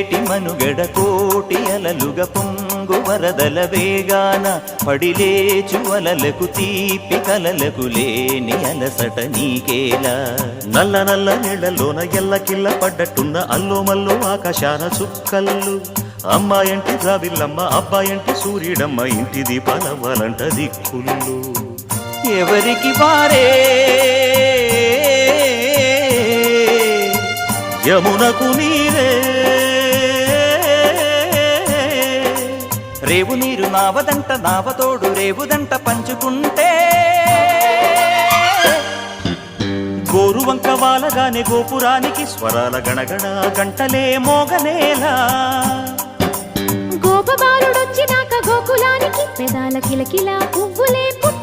ఏటి మనుగడ కోటి అలలుగా పొంగు వరదల వేగాన పడిలేచు అలలకు తీపి కలలకు లేని అలసట నీకేలా. నల్ల నల్ల నీళ్లలోన ఎల్లకిల్ల పడ్డట్టున్న అల్లో మల్లో ఆకాశాన చుక్కల్లు. అమ్మాయంటి రావిల్లమ్మ అబ్బాయంటి సూర్యుడమ్మ ఇంటి దీపాలవ్వాలంట దిక్కులు. ఎవరికి వారే యమునకు నీరే రేవు నీరు నావదంట నావతోడు రేవుదంట పంచుకుంటే. గోరువంక వాలగానే గోపురానికి స్వరాల గణగణ గంటలే మోగనేలా. గోపబాలుడొచ్చినాక గోకులానికి పెదాల కిలకిల పువ్వులే పుట్ట